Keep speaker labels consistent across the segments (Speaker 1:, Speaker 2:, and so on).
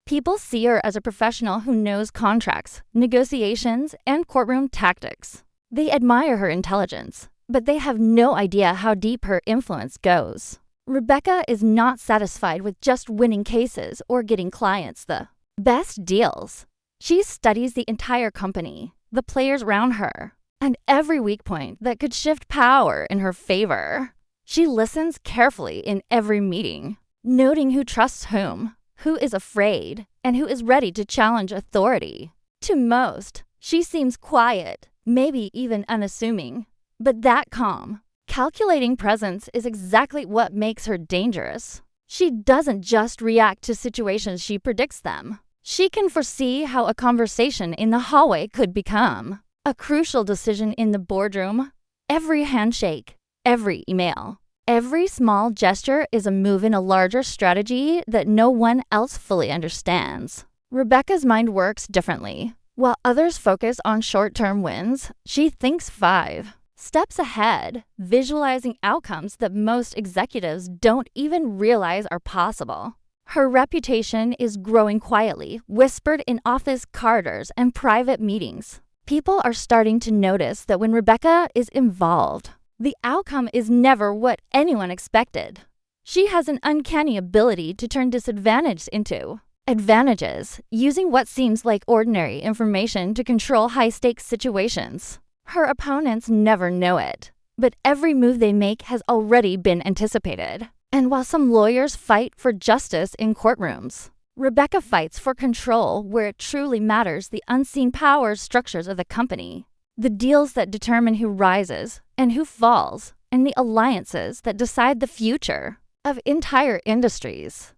Speaker 1: People see her as a professional who knows contracts, negotiations, and courtroom tactics. They admire her intelligence, but they have no idea how deep her influence goes. Rebecca is not satisfied with just winning cases or getting clients the best deals. She studies the entire company, the players around her, and every weak point that could shift power in her favor. She listens carefully in every meeting, noting who trusts whom, who is afraid, and who is ready to challenge authority. To most, she seems quiet, maybe even unassuming, but that calm, calculating presence is exactly what makes her dangerous. She doesn't just react to situations, she predicts them. She can foresee how a conversation in the hallway could become a crucial decision in the boardroom. Every handshake, every email, every small gesture is a move in a larger strategy that no one else fully understands. Rebecca's mind works differently. While others focus on short-term wins, she thinks 5 steps ahead, visualizing outcomes that most executives don't even realize are possible. Her reputation is growing quietly, whispered in office corridors and private meetings. People are starting to notice that when Rebecca is involved, the outcome is never what anyone expected. She has an uncanny ability to turn disadvantages into advantages, using what seems like ordinary information to control high-stakes situations. Her opponents never know it, but every move they make has already been anticipated. And while some lawyers fight for justice in courtrooms, Rebecca fights for control where it truly matters: the unseen power structures of the company, the deals that determine who rises and who falls, and the alliances that decide the future of entire industries.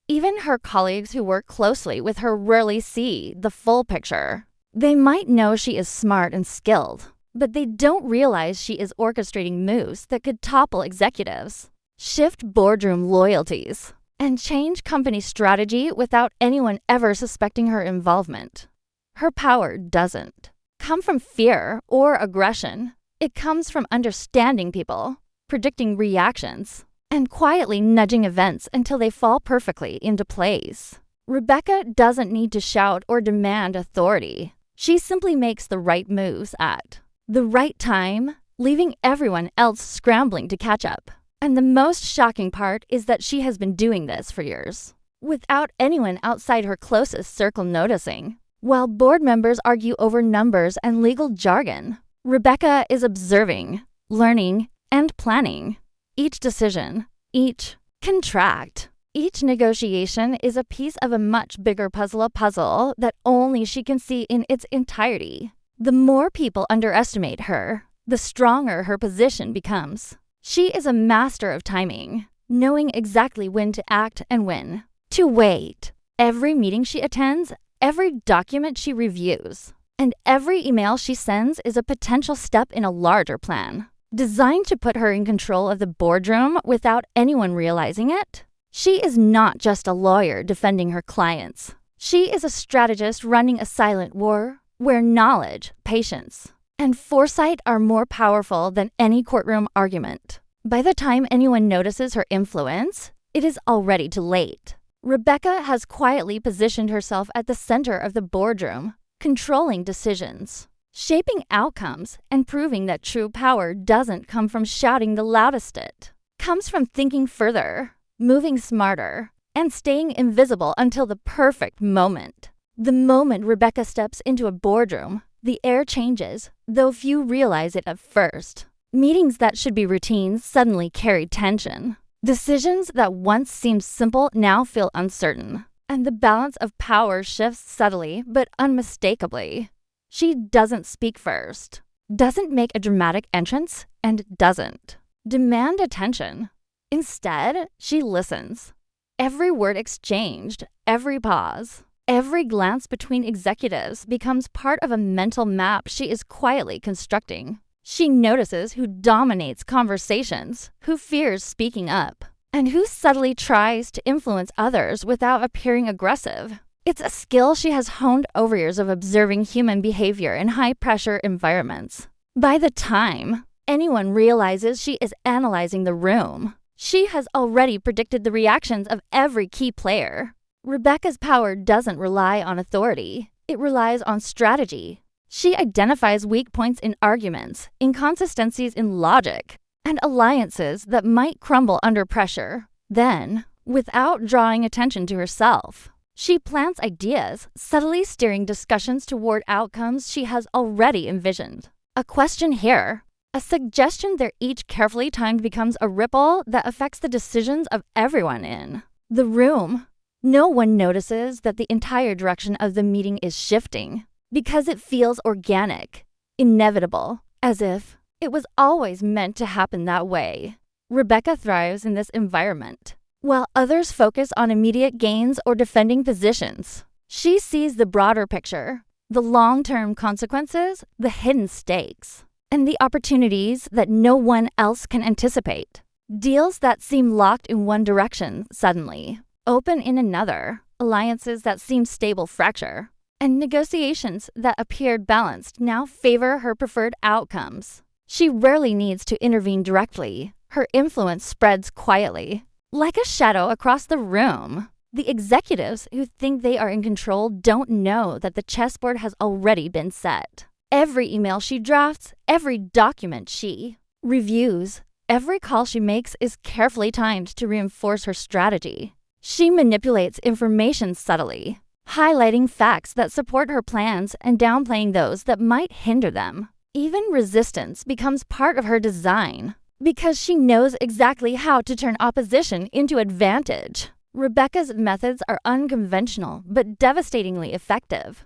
Speaker 1: Even her colleagues who work closely with her rarely see the full picture. They might know she is smart and skilled, but they don't realize she is orchestrating moves that could topple executives, shift boardroom loyalties, and change company strategy without anyone ever suspecting her involvement. Her power doesn't come from fear or aggression. It comes from understanding people, predicting reactions, and quietly nudging events until they fall perfectly into place. Rebecca doesn't need to shout or demand authority. She simply makes the right moves at the right time, leaving everyone else scrambling to catch up. And the most shocking part is that she has been doing this for years, without anyone outside her closest circle noticing. While board members argue over numbers and legal jargon, Rebecca is observing, learning, and planning. Each decision, each contract, each negotiation is a piece of a much bigger puzzle that only she can see in its entirety. The more people underestimate her, the stronger her position becomes. She is a master of timing, knowing exactly when to act and when to wait. Every meeting she attends, every document she reviews, and every email she sends is a potential step in a larger plan, designed to put her in control of the boardroom without anyone realizing it. She is not just a lawyer defending her clients. She is a strategist running a silent war where knowledge, patience, and foresight are more powerful than any courtroom argument. By the time anyone notices her influence, it is already too late. Rebecca has quietly positioned herself at the center of the boardroom, controlling decisions, shaping outcomes, and proving that true power doesn't come from shouting the loudest. It comes from thinking further, moving smarter, and staying invisible until the perfect moment. The moment Rebecca steps into a boardroom, the air changes, though few realize it at first. Meetings that should be routine suddenly carry tension. Decisions that once seemed simple now feel uncertain, and the balance of power shifts subtly but unmistakably. She doesn't speak first, doesn't make a dramatic entrance, and doesn't demand attention. Instead, she listens. Every word exchanged, every pause, every glance between executives becomes part of a mental map she is quietly constructing. She notices who dominates conversations, who fears speaking up, and who subtly tries to influence others without appearing aggressive. It's a skill she has honed over years of observing human behavior in high-pressure environments. By the time anyone realizes she is analyzing the room, she has already predicted the reactions of every key player. Rebecca's power doesn't rely on authority. It relies on strategy. She identifies weak points in arguments, inconsistencies in logic, and alliances that might crumble under pressure. Then, without drawing attention to herself, she plants ideas, subtly steering discussions toward outcomes she has already envisioned. A question here, a suggestion there each carefully timed becomes a ripple that affects the decisions of everyone in the room. No one notices that the entire direction of the meeting is shifting because it feels organic, inevitable, as if it was always meant to happen that way. Rebecca thrives in this environment. While others focus on immediate gains or defending positions, she sees the broader picture, the long-term consequences, the hidden stakes, and the opportunities that no one else can anticipate. Deals that seem locked in one direction suddenly open in another, alliances that seem stable fracture, and negotiations that appeared balanced now favor her preferred outcomes. She rarely needs to intervene directly. Her influence spreads quietly, like a shadow across the room. The executives who think they are in control don't know that the chessboard has already been set. Every email she drafts, every document she reviews, every call she makes is carefully timed to reinforce her strategy. She manipulates information subtly, highlighting facts that support her plans and downplaying those that might hinder them. Even resistance becomes part of her design because she knows exactly how to turn opposition into advantage. Rebecca's methods are unconventional but devastatingly effective.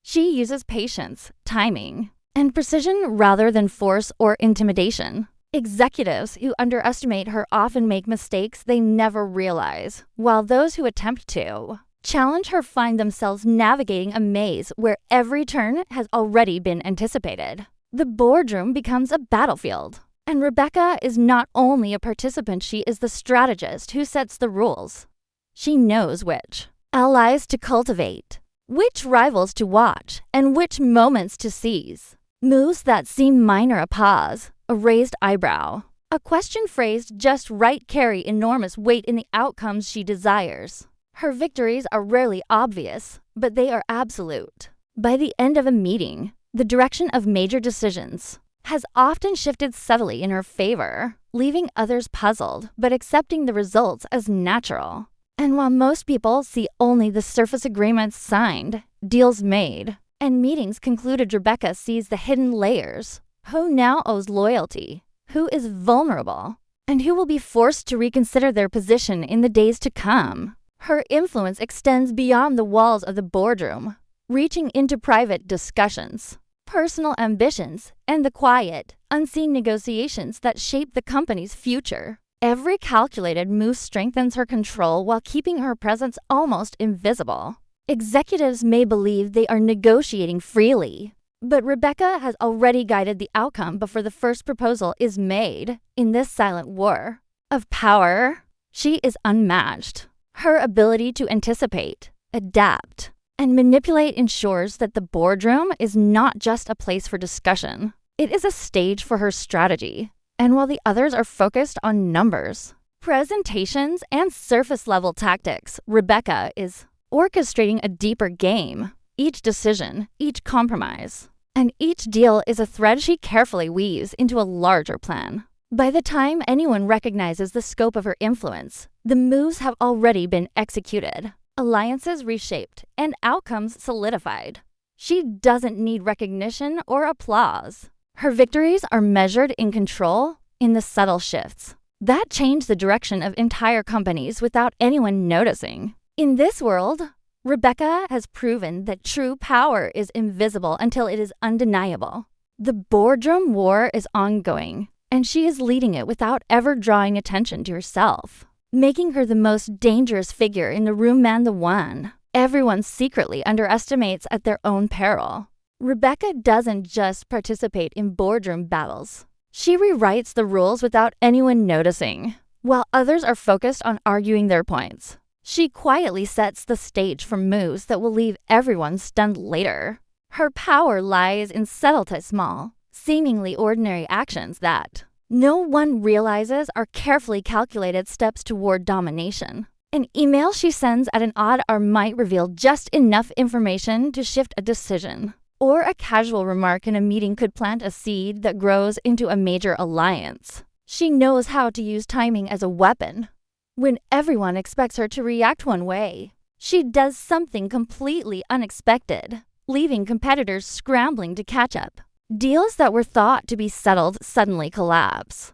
Speaker 1: She uses patience, timing, and precision rather than force or intimidation. Executives who underestimate her often make mistakes they never realize, while those who attempt to challenge her find themselves navigating a maze where every turn has already been anticipated. The boardroom becomes a battlefield, and Rebecca is not only a participant, she is the strategist who sets the rules. She knows which allies to cultivate, which rivals to watch, and which moments to seize. Moves that seem minor, a pause, a raised eyebrow, a question phrased just right carry enormous weight in the outcomes she desires. Her victories are rarely obvious, but they are absolute. By the end of a meeting, the direction of major decisions has often shifted subtly in her favor, leaving others puzzled but accepting the results as natural. And while most people see only the surface agreements signed, deals made, and meetings concluded, Rebecca sees the hidden layers. Who now owes loyalty? Who is vulnerable? And who will be forced to reconsider their position in the days to come? Her influence extends beyond the walls of the boardroom, reaching into private discussions, personal ambitions, and the quiet, unseen negotiations that shape the company's future. Every calculated move strengthens her control while keeping her presence almost invisible. Executives may believe they are negotiating freely, but Rebecca has already guided the outcome before the first proposal is made. In this silent war of power, she is unmatched. Her ability to anticipate, adapt, and manipulate ensures that the boardroom is not just a place for discussion. It is a stage for her strategy. And while the others are focused on numbers, presentations, and surface-level tactics, Rebecca is orchestrating a deeper game. Each decision, each compromise, and each deal is a thread she carefully weaves into a larger plan. By the time anyone recognizes the scope of her influence, the moves have already been executed, alliances reshaped, and outcomes solidified. She doesn't need recognition or applause. Her victories are measured in control, in the subtle shifts that change the direction of entire companies without anyone noticing. In this world, Rebecca has proven that true power is invisible until it is undeniable. The boardroom war is ongoing, and she is leading it without ever drawing attention to herself, making her the most dangerous figure in the room and the one everyone secretly underestimates at their own peril. Rebecca doesn't just participate in boardroom battles. She rewrites the rules without anyone noticing. While others are focused on arguing their points, she quietly sets the stage for moves that will leave everyone stunned later. Her power lies in subtle to small, seemingly ordinary actions that no one realizes are carefully calculated steps toward domination. An email she sends at an odd hour might reveal just enough information to shift a decision. Or a casual remark in a meeting could plant a seed that grows into a major alliance. She knows how to use timing as a weapon. When everyone expects her to react one way, she does something completely unexpected, leaving competitors scrambling to catch up. Deals that were thought to be settled suddenly collapse.